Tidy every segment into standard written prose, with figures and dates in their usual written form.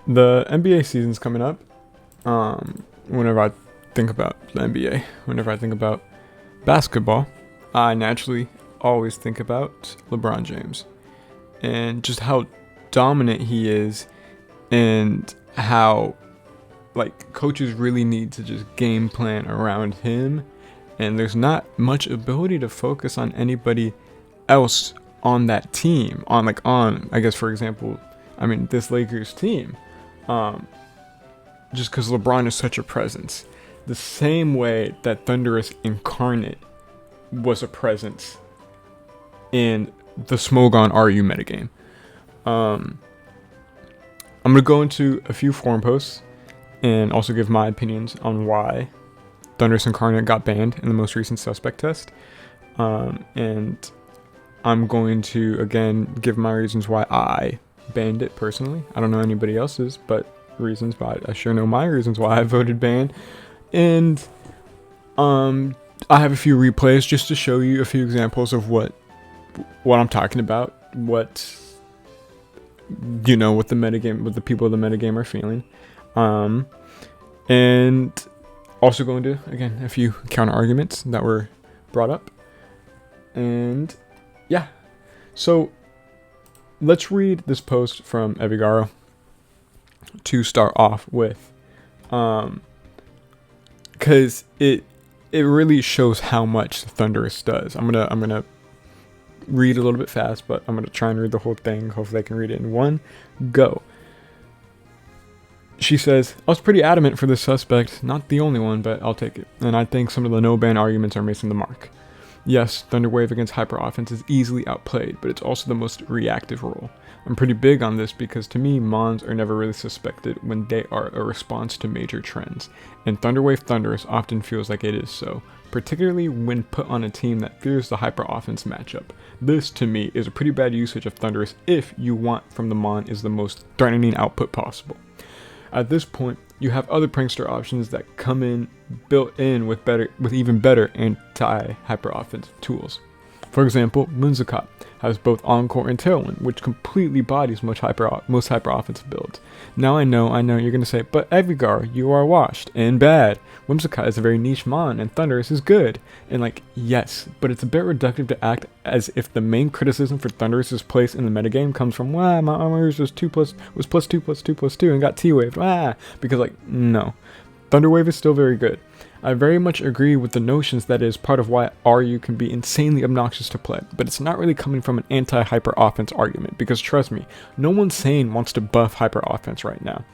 The NBA season's coming up. Whenever I think about the NBA, whenever I think about basketball, I naturally always think about LeBron James and just how dominant he is, and how like coaches really need to just game plan around him, and there's not much ability to focus on anybody else on that team, on I guess, for example, this Lakers team, just because LeBron is such a presence, the same way that Thundurus Incarnate was a presence in the Smogon RU metagame. I'm gonna go into a few forum posts and also give my opinions on why Thundurus Incarnate got banned in the most recent suspect test. And I'm going to again give my reasons why I banned it personally. I don't know anybody else's, but reasons why I sure know my reasons why I voted ban. And I have a few replays just to show you a few examples of what I'm talking about, what the metagame, what the people of the metagame are feeling, and also go into again a few counter arguments that were brought up. And yeah, so let's read this post from Evigaro to start off with, because it really shows how much Thundurus does. I'm gonna read a little bit fast, but I'm gonna try and read the whole thing. Hopefully I can read it in one go. She says, I was pretty adamant for this suspect, not the only one, but I'll take it. And I think some of the no ban arguments are missing the mark. Yes, Thunderwave against Hyper Offense is easily outplayed, but it's also the most reactive role. I'm pretty big on this because to me, Mons are never really suspected when they are a response to major trends, and Thunderwave Thundurus often feels like it is so, particularly when put on a team that fears the Hyper Offense matchup. This, to me, is a pretty bad usage of Thundurus if you want from the Mon is the most threatening output possible. At this point, you have other prankster options that come in built in with even better anti-hyper offensive tools. For example, Moonzakat has both Encore and Tailwind, which completely bodies most hyper offensive builds. Now I know you're gonna say, but Evigar, you are washed and bad. Whimsicott is a very niche mon, and Thundurus is good. And yes, but it's a bit reductive to act as if the main criticism for Thundurus' place in the metagame comes from, my armor was +2/+2/2 and got T-waved, because no. Thunderwave is still very good. I very much agree with the notions that it is part of why RU can be insanely obnoxious to play, but it's not really coming from an anti-hyper offense argument, because trust me, no one sane wants to buff hyper offense right now.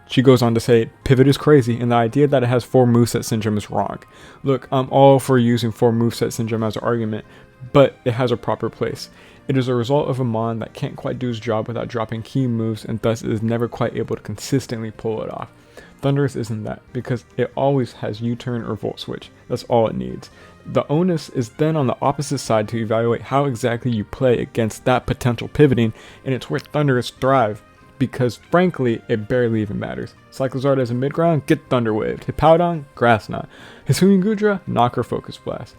She goes on to say, Pivot is crazy, and the idea that it has 4 moveset syndrome is wrong. Look, I'm all for using 4 moveset syndrome as an argument, but it has a proper place. It is a result of a mon that can't quite do its job without dropping key moves, and thus is never quite able to consistently pull it off. Thundurus isn't that, because it always has U-turn or Volt Switch. That's all it needs. The onus is then on the opposite side to evaluate how exactly you play against that potential pivoting, and it's where Thundurus thrive, because frankly, it barely even matters. Cyclozard as a mid-ground, get Thunderwaved. Hippowdon, Grass Knot. Hisuian Gudra, Knocker Focus Blast.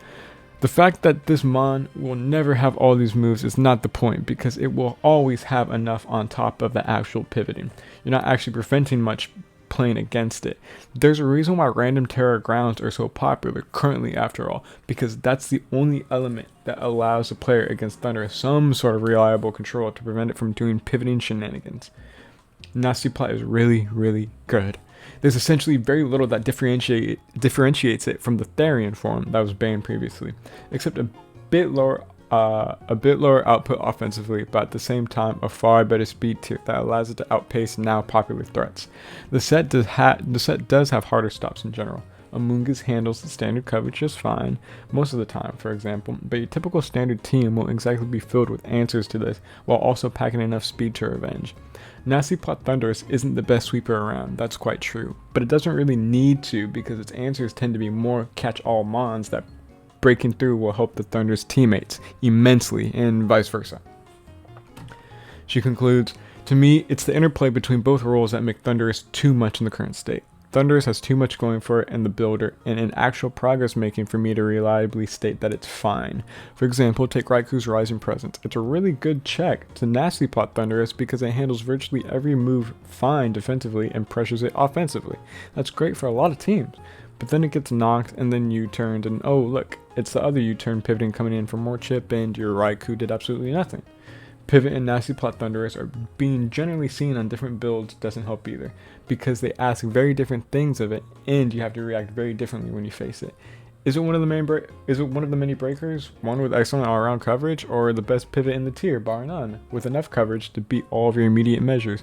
The fact that this mon will never have all these moves is not the point, because it will always have enough on top of the actual pivoting. You're not actually preventing much playing against it. There's a reason why random Terra Grounds are so popular currently, after all, because that's the only element that allows the player against Thunder some sort of reliable control to prevent it from doing pivoting shenanigans. Nasty Plot is really, really good. There's essentially very little that differentiates it from the Therian form that was banned previously, except a bit lower output offensively, but at the same time a far better speed tier that allows it to outpace now popular threats. The set does have harder stops in general. Amoonguss handles the standard coverage just fine most of the time, for example, but your typical standard team won't exactly be filled with answers to this while also packing enough speed to revenge. Nasty Plot Thundurus isn't the best sweeper around, that's quite true, but it doesn't really need to, because its answers tend to be more catch-all mons that breaking through will help the Thunder's teammates immensely, and vice versa. She concludes, to me, it's the interplay between both roles that make Thundurus too much in the current state. Thundurus has too much going for it in the builder and in actual progress making for me to reliably state that it's fine. For example, take Raiku's Rising Presence. It's a really good check to nasty plot Thundurus because it handles virtually every move fine defensively and pressures it offensively. That's great for a lot of teams. But then it gets knocked and then U-turned and oh look, it's the other U-turn pivoting coming in for more chip and your Raikou did absolutely nothing. Pivot and Nasty Plot Thundurus are being generally seen on different builds doesn't help either, because they ask very different things of it, and you have to react very differently when you face it. Is it one of the many breakers, one with excellent all-around coverage, or the best pivot in the tier, bar none, with enough coverage to beat all of your immediate measures?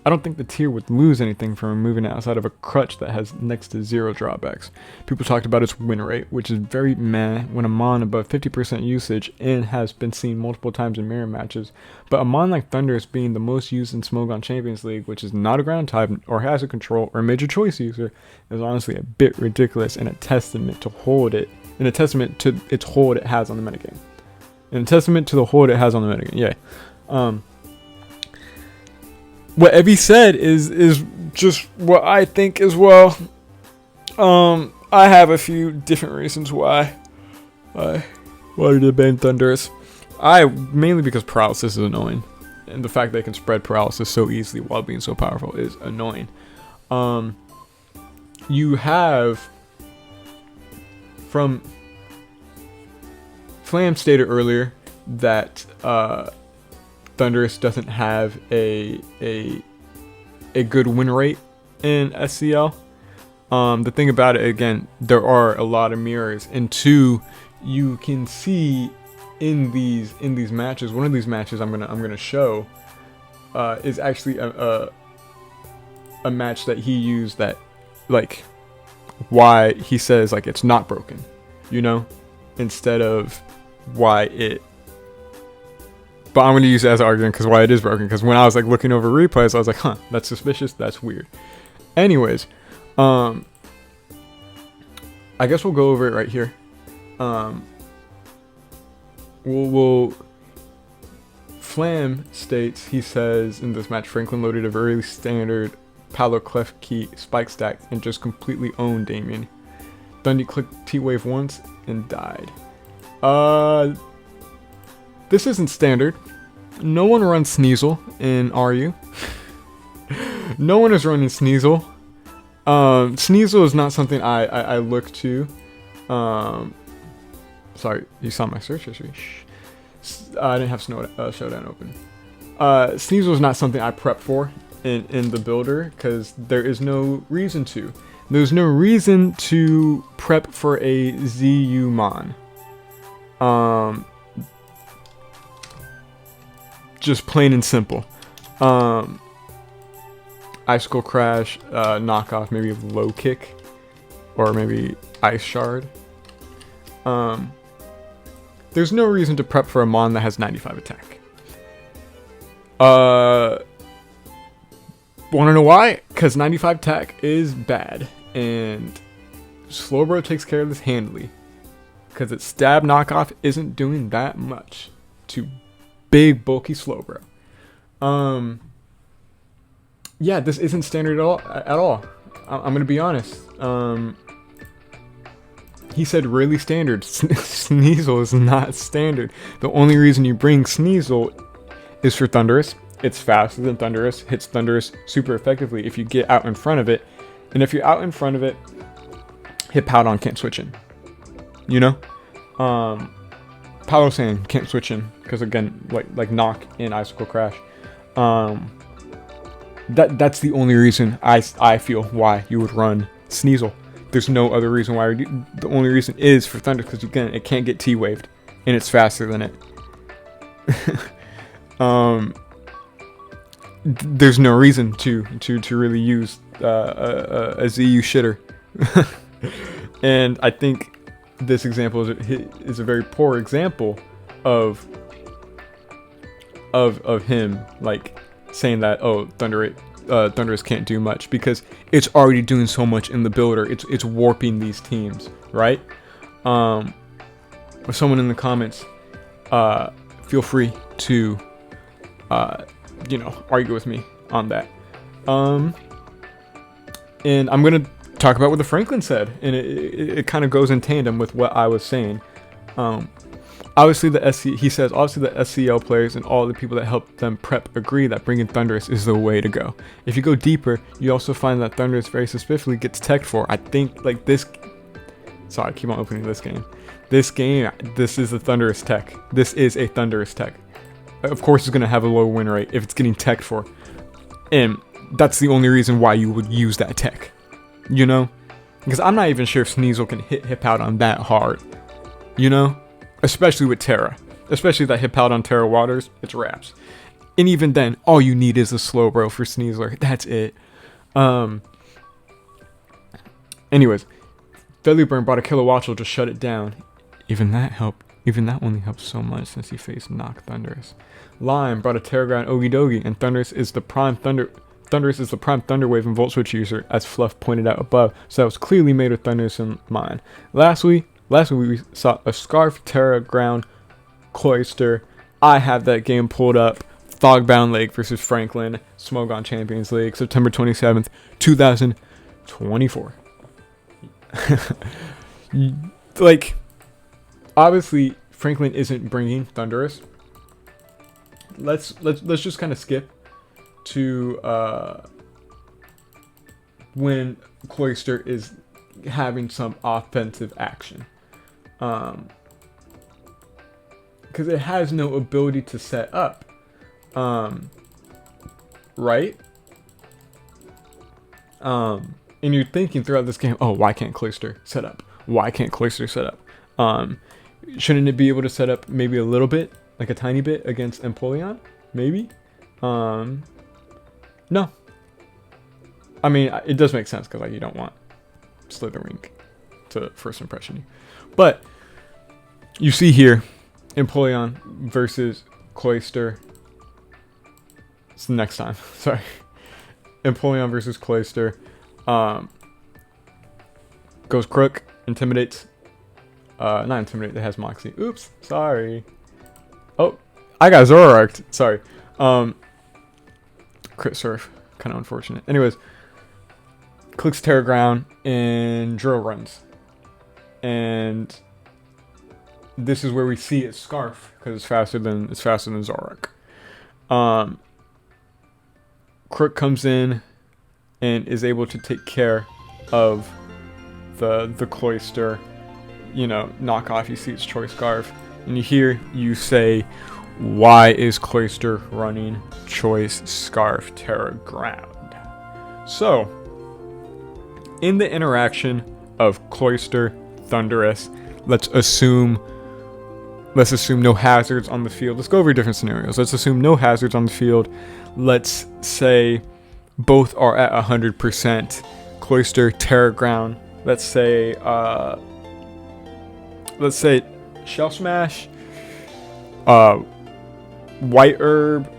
I don't think the tier would lose anything from removing it outside of a crutch that has next to zero drawbacks. People talked about its win rate, which is very meh when a mon above 50% usage and has been seen multiple times in mirror matches, but a mon like Thundurus being the most used in Smogon Champions League, which is not a ground type or has a control or major choice user, is honestly a bit ridiculous and a testament to its hold it has on the metagame. And a testament to the hold it has on the metagame, yeah. What Evie said is just what I think as well. I have a few different reasons why to ban Thundurus. Mainly because paralysis is annoying, and the fact they can spread paralysis so easily while being so powerful is annoying. You have from Flam stated earlier that Thundurus doesn't have a good win rate in SCL. The thing about it, again, there are a lot of mirrors, and two, you can see in these matches. One of these matches I'm gonna show is actually a match that he used that, like, why he says like it's not broken, you know, instead of why it. But I'm going to use it as an argument because why it is broken. Because when I was like looking over replays, I was like, huh, that's suspicious. That's weird. Anyways, I guess we'll go over it right here. We'll Flam states, he says in this match, Franklin loaded a very standard Palo Clef key spike stack and just completely owned Damien. Thundy clicked T-Wave once and died. This isn't standard. No one runs Sneasel in RU. No one is running Sneasel. Sneasel is not something I look to. Sorry, you saw my search history. I didn't have Showdown open. Sneasel is not something I prep for in the builder because there is no reason to. There's no reason to prep for a ZU Mon. Just plain and simple. Icicle Crash, knockoff, maybe low kick, or maybe Ice Shard. There's no reason to prep for a Mon that has 95 attack. Wanna know why? Because 95 attack is bad, and Slowbro takes care of this handily. Because its stab knockoff isn't doing that much to big bulky Slowbro. Yeah, this isn't standard at all. I'm gonna be honest. He said really standard. Sneasel is not standard. The only reason you bring Sneasel is for Thundurus. It's faster than Thundurus, hits Thundurus super effectively if you get out in front of it. And if you're out in front of it, Hippowdon can't switch in. You know? Palosan can't switch in because again, like Knock and Icicle Crash. That's the only reason I feel why you would run Sneasel. There's no other reason why. The only reason is for Thunder because again, it can't get T-waved and it's faster than it. There's no reason to really use a ZU shitter. And I think this example is a very poor example of him like saying that, oh, Thundurus can't do much because it's already doing so much in the builder. It's warping these teams, right? Someone in the comments, feel free to argue with me on that. And I'm gonna talk about what the Franklin said, and it kind of goes in tandem with what I was saying. Obviously he says obviously the SCL players and all the people that help them prep agree that bringing Thundurus is the way to go. If you go deeper, you also find that Thundurus very specifically gets teched for. I think like this. Sorry, I keep on opening this game. This is a Thundurus tech. This is a Thundurus tech. Of course, it's gonna have a low win rate if it's getting teched for, and that's the only reason why you would use that tech. You know, because I'm not even sure if Sneasel can hit Hippowdon that hard. You know. Especially with Terra. Especially that Hippowdon Terra Waters, it's wraps. And even then, all you need is a Slowbro for Sneasler. That's it. Anyways, Deadly Burn brought a Kilowattrel to shut it down. Even that helped. Even that only helped so much since he faced Knock Thundurus. Lime brought a Terra Ground Okie and Thundurus is the prime Thunder Wave and Volt Switch user, as Fluff pointed out above, so that was clearly made with Thundurus in mind. Lastly, we saw a Scarf, Terra, Ground, Cloyster. I have that game pulled up. Fogbound Lake versus Franklin, Smogon Champions League, September 27th, 2024. Like, obviously, Franklin isn't bringing Thundurus. Let's just kind of skip to when Cloyster is having some offensive action. Because it has no ability to set up. Right? And you're thinking throughout this game, oh, why can't Cloyster set up? Why can't Cloyster set up? Shouldn't it be able to set up maybe a little bit, like a tiny bit against Empoleon? Maybe? No. I mean, it does make sense because like you don't want Slitherwing to first impression you. But you see here, Empoleon versus Cloyster. It's the next time. Sorry. Empoleon versus Cloyster. Goes Crook, intimidates. Not intimidate, it has Moxie. Oops, sorry. Oh, I got Zoroarked. Sorry. Crit Surf. Kind of unfortunate. Anyways. Clicks Terra Ground and drill runs. And this is where we see its Scarf because it's faster than Zoroark. Crook comes in and is able to take care of the Cloyster, you know, knock off. You see its Choice Scarf, and you say, why is Cloyster running Choice Scarf Terra Ground? So, in the interaction of Cloyster, Thundurus, let's assume no hazards on the field. Let's go over different scenarios. Let's assume no hazards on the field. Let's say both are at 100%. Cloyster, Terra Ground. Let's say Shell Smash, White Herb.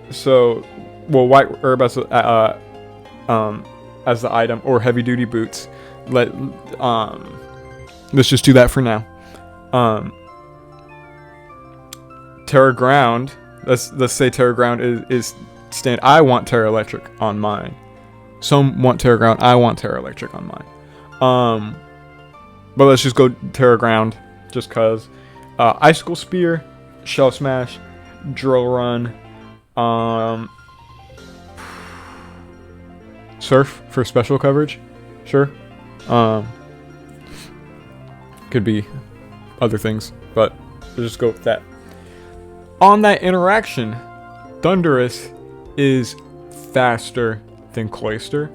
So, well, White Herb as the item, or Heavy Duty Boots. Let's just do that for now. Terra Ground. Let's say Terra Ground is stand. I want Terra Electric on mine. Some want Terra Ground. I want Terra Electric on mine. But let's just go Terra Ground, just cause. Icicle Spear, Shell Smash, Drill Run, Surf for special coverage, sure. Could be other things, but we'll just go with that. On that interaction, Thundurus is faster than Cloyster.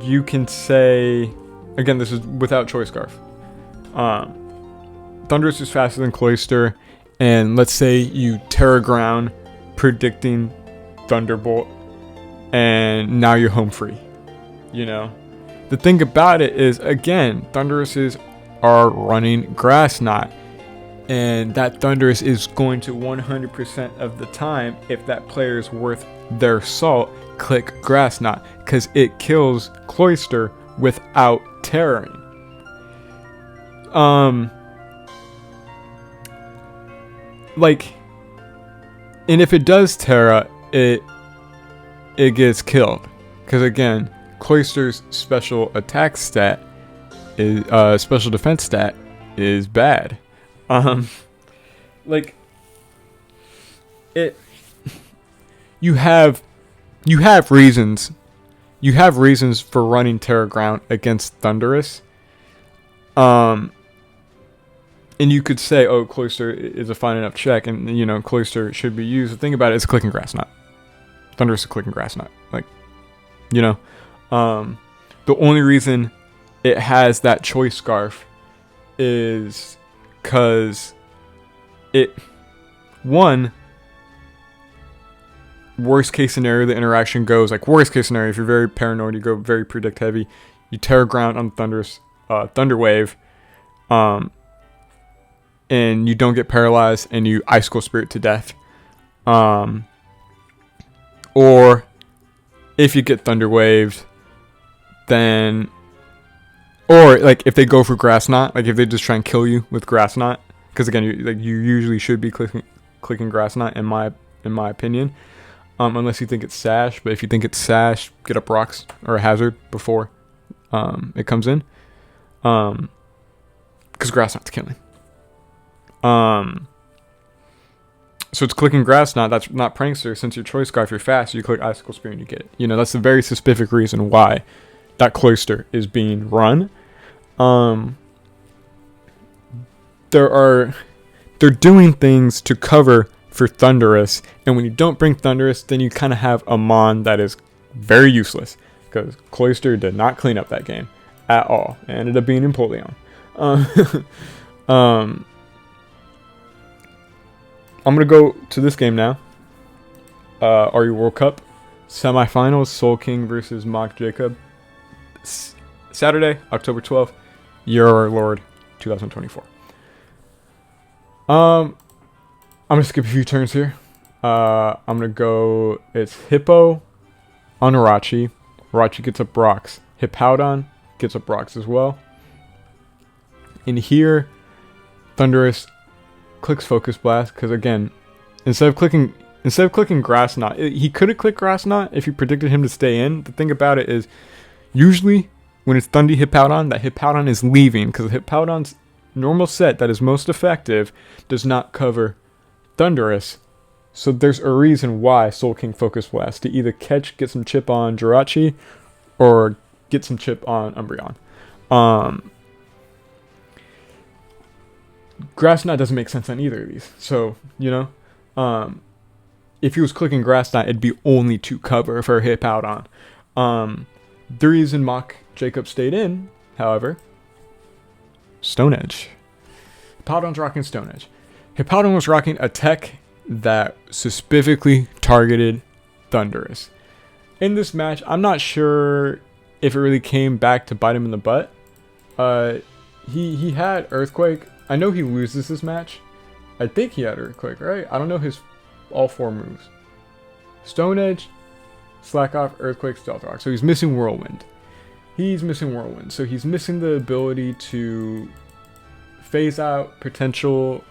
You can say, again, this is without Choice Scarf. Thundurus is faster than Cloyster, and let's say you Terra Ground, predicting Thunderbolt, and now you're home free. You know, the thing about it is, again, Thunduruses are running Grass Knot, and that Thundurus is going to 100% of the time, if that player is worth their salt, click Grass Knot, because it kills Cloyster without terraing. And if it does Terra, it gets killed. Because again, Cloyster's special attack stat is special defense stat is bad. Like it. You have reasons. You have reasons for running Terra Ground against Thundurus. And you could say, oh, Cloyster is a fine enough check, and you know Cloyster should be used. The thing about it is clicking Grass Knot. Thundurus is clicking Grass Knot. Like, you know, the only reason it has that choice scarf is because it, one, worst case scenario, the interaction goes like worst case scenario. If you're very paranoid, you go very predict heavy. You Terra Ground on Thundurus, Thunder Wave, and you don't get paralyzed, and you Icicle Spirit to death. Or if you get Thunder Waved, then, or like if they go for Grass Knot, like if they just try and kill you with Grass Knot, because again, you usually should be clicking Grass Knot in my opinion. Unless you think it's Sash, but if you think it's Sash, get up rocks or a hazard before it comes in. Because Grass Knot's killing. So it's clicking Grass Knot, that's not Prankster. Since your choice scarf, you're fast, you click Icicle Spear and you get it. You know, that's a very specific reason why that Cloyster is being run. They're doing things to cover for Thundurus, and when you don't bring Thundurus, then you kind of have a Mon that is very useless, because Cloyster did not clean up that game at all. It ended up being Empoleon. I'm gonna go to this game now. RU World Cup semifinals, Soul King versus Mock Jacob. Saturday, October 12th, Year of Our Lord 2024. I'm gonna skip a few turns here. I'm gonna go. It's Hippo on Irachi. Irachi gets up rocks. Hippowdon gets up rocks as well. And here, Thundurus clicks Focus Blast, because again, instead of clicking Grass Knot, he could have clicked Grass Knot if you predicted him to stay in. The thing about it is, usually when it's Thundy Hippowdon, that Hippowdon is leaving, because Hippowdon's normal set that is most effective does not cover Thundurus. So there's a reason why Soul King Focus Blast, to either get some chip on Jirachi or get some chip on Umbreon. Grass Knot doesn't make sense on either of these. So, you know, if he was clicking Grass Knot, it'd be only to cover for Hippowdon. The reason Mock Jacob stayed in, however, Stone Edge. Hippowdon's rocking Stone Edge. Hippowdon was rocking a tech that specifically targeted Thundurus. In this match, I'm not sure if it really came back to bite him in the butt. He had Earthquake. I know he loses this match. I think he had Earthquake, right? I don't know his all four moves. Stone Edge, Slack Off, Earthquake, Stealth Rock. So he's missing Whirlwind. So he's missing the ability to phase out potential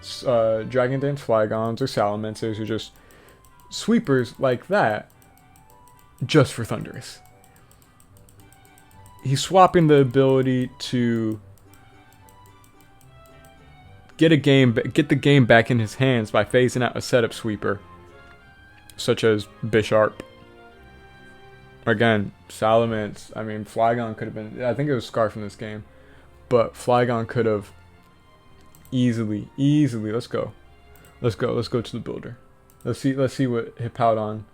Dragon Dance Flygons or Salamence or just sweepers like that just for Thundurus. He's swapping the ability to get the game back in his hands by phasing out a setup sweeper such as Bisharp. Again, Salamence, I mean, Flygon could have been, I think it was Scarf in this game, but Flygon could have easily, let's go to the builder. Let's see what Hippowdon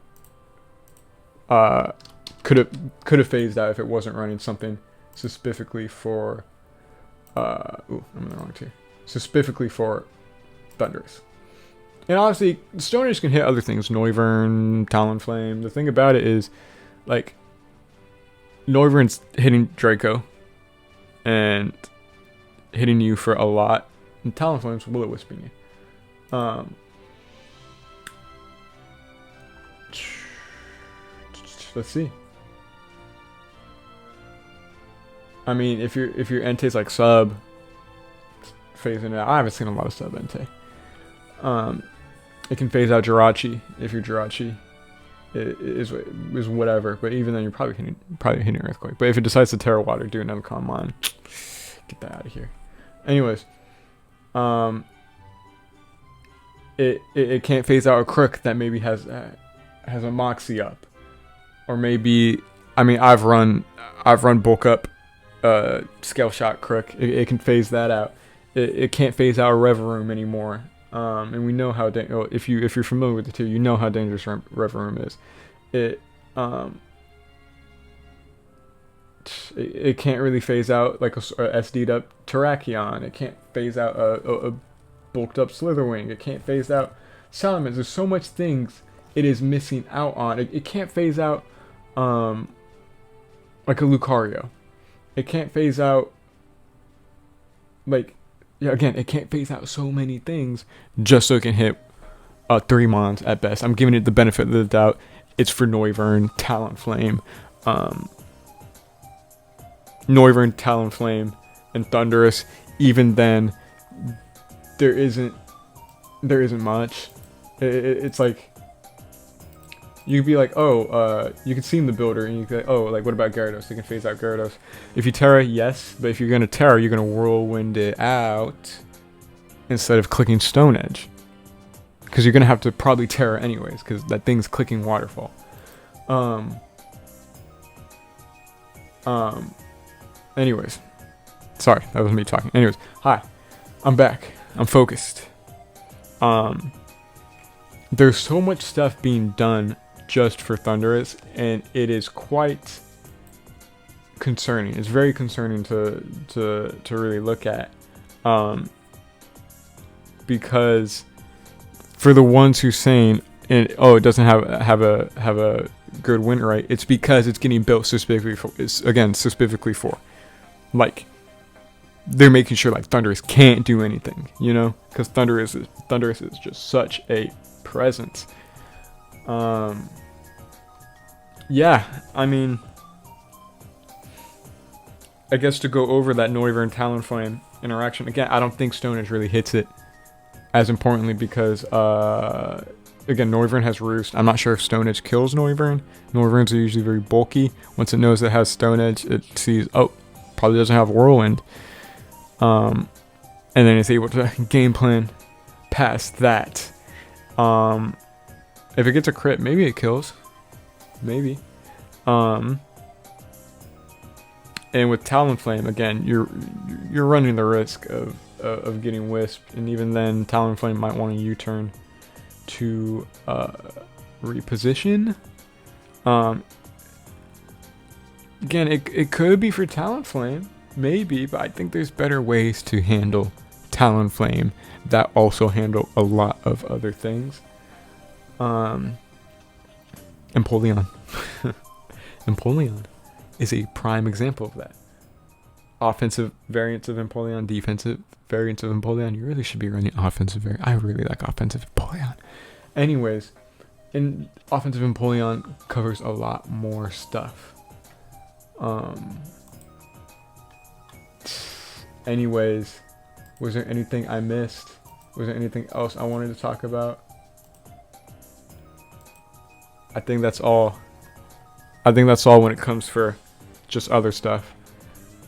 could have phased out if it wasn't running something specifically for I'm in the wrong tier. Specifically for Thundurus. And obviously, Stone Edge can hit other things, Noivern, Talonflame. The thing about it is, like, Noivern's hitting Draco and hitting you for a lot, and Talonflame's Will-O-Wisping you. Let's see. I mean, if your Entei's like sub phasing it out, I haven't seen a lot of sub Entei. It can phase out Jirachi if you're Jirachi. is whatever. But even then, you're probably hitting Earthquake. But if it decides to Terra Water, do another Calm Mind, get that out of here. Anyways, it can't phase out a Crook that maybe has a Moxie up, or maybe, I mean, I've run bulk up Scale Shot Crook. It can phase that out. It can't phase out a Reverum anymore. And we know how if you're familiar with the tier, you know how dangerous Reverum is. It can't really phase out like a SD'd up Terrakion. It can't phase out a bulked up Slitherwing. It can't phase out Salamence. There's so much things it is missing out on. It can't phase out like a Lucario. It can't phase out like, yeah, again, it can't phase out so many things just so it can hit 3 mons at best. I'm giving it the benefit of the doubt. It's for Noivern, Talonflame, and Thundurus. Even then, there isn't much. It's like, you could be like, you can seem the builder, and you can be like, like, what about Gyarados? You can phase out Gyarados. If you Terra, yes, but if you're gonna Terra, you're gonna Whirlwind it out instead of clicking Stone Edge, because you're gonna have to probably Terra anyways, because that thing's clicking Waterfall. Anyways, sorry, that was me talking. Anyways, hi, I'm back. I'm focused. There's so much stuff being done just for Thundurus, and it is quite concerning. It's very concerning to really look at, because for the ones who saying it doesn't have a good win rate, it's because it's getting built specifically for like, they're making sure like Thundurus can't do anything, because Thundurus is just such a presence. Yeah, I mean, I guess to go over that Noivern Talonflame interaction again, I don't think Stone Edge really hits it as importantly, because again, Noivern has Roost. I'm not sure if Stone Edge kills Noivern. Noiverns are usually very bulky. Once it knows it has Stone Edge, it sees, probably doesn't have Whirlwind, and then it's able to game plan past that. If it gets a crit, maybe it kills. Maybe. And with Talonflame, again, you're running the risk of getting Wisped, and even then, Talonflame might want to U-turn to reposition. Again, it could be for Talonflame, maybe, but I think there's better ways to handle Talonflame that also handle a lot of other things. Empoleon. Empoleon is a prime example of that. Offensive variants of Empoleon, defensive variants of Empoleon. You really should be running offensive variant. I really like offensive Empoleon. Anyways, offensive Empoleon covers a lot more stuff. Anyways, was there anything I missed? Was there anything else I wanted to talk about? I think that's all. I think that's all when it comes for just other stuff,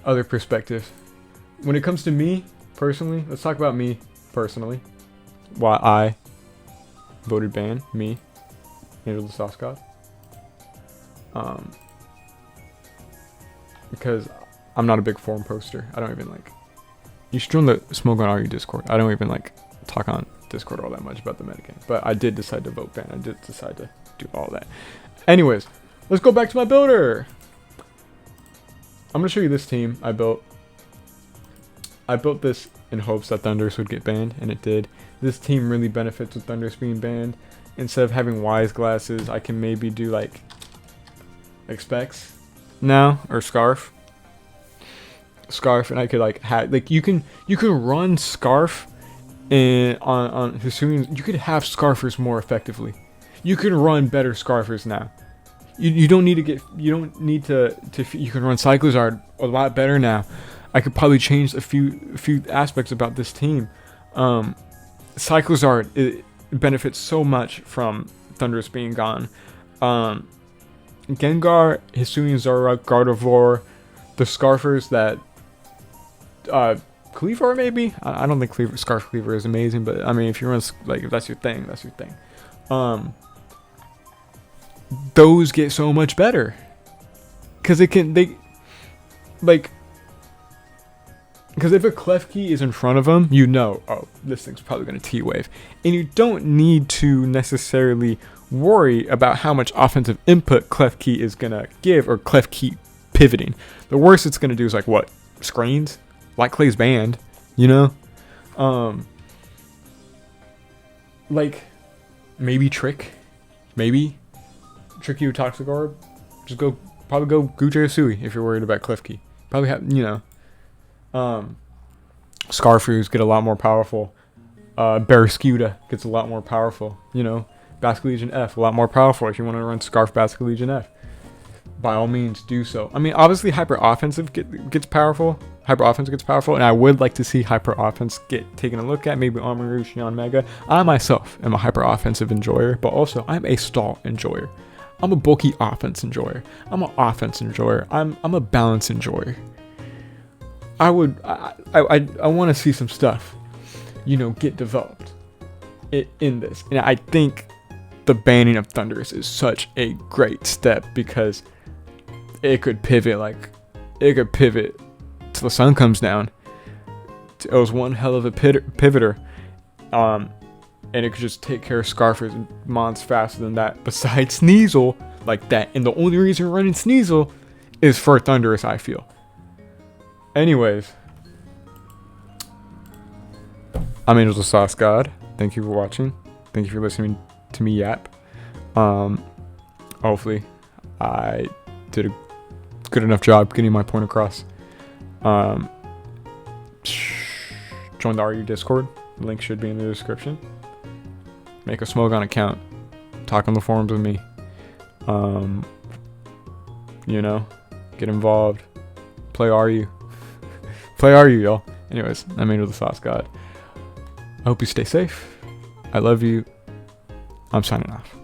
other perspective. When it comes to me personally, let's talk about me personally. Why I voted ban, me, Angel the Sauce God. Because I'm not a big forum poster. I don't even like. You should join the Smoke on RU Discord. I don't even like talk on Discord all that much about the metagame. But I did decide to vote ban. I did decide to do all that. Anyways, let's go back to my builder. I'm gonna show you this team I built. I built this in hopes that Thundurus would get banned, and it did. This team really benefits with Thundurus being banned. Instead of having Wise Glasses, I can maybe do like Specs now, or Scarf, and I could like have like you can run Scarf and on Hisuian. You could have Scarfers more effectively. You can run better Scarfers now. You don't need to get, you don't need to you can run Cyclozard a lot better now. I could probably change a few aspects about this team. Cyclozard, it benefits so much from Thundurus being gone. Gengar, Hisuian Zoroark, Gardevoir, the Scarfers that Cleaver maybe. I don't think Scarf Cleaver is amazing, but I mean if you run like if that's your thing, that's your thing. Those get so much better because because if a Klefki is in front of them, you know, oh, this thing's probably going to T-Wave. And you don't need to necessarily worry about how much offensive input Klefki is going to give or Klefki pivoting. The worst it's going to do is like what? Screens? Like Clay's band, you know? Like, maybe Trick. Maybe. Tricky with Toxic Orb. Just probably go Guja Sui if you're worried about Klefki. Probably have, you know. Scarfrews get a lot more powerful. Barrascuda gets a lot more powerful. You know, Basculegion F a lot more powerful if you want to run Scarf Basculegion F. By all means, do so. I mean, obviously, hyper offensive gets powerful. Hyper offense gets powerful, and I would like to see hyper offense get taken a look at. Maybe Armarouge, Neon Mega. I myself am a hyper offensive enjoyer, but also I'm a stall enjoyer. I'm a bulky offense enjoyer. I'm an offense enjoyer. I'm a balance enjoyer. I want to see some stuff, you know, get developed in this. And I think the banning of Thundurus is such a great step because it could pivot till the sun comes down. It was one hell of a pivoter. And it could just take care of Scarfers and Mons faster than that. Besides Sneasel, like that. And the only reason we're running Sneasel is for Thundurus, I feel. Anyways, I'm Angel the Sauce God. Thank you for watching. Thank you for listening to me yap. Hopefully, I did a good enough job getting my point across. Join the RU Discord. The link should be in the description. Make a Smogon account. Talk on the forums with me. You know, get involved. Play RU. Play RU, y'all. Anyways, I'm Angel the Sauce God. I hope you stay safe. I love you. I'm signing off.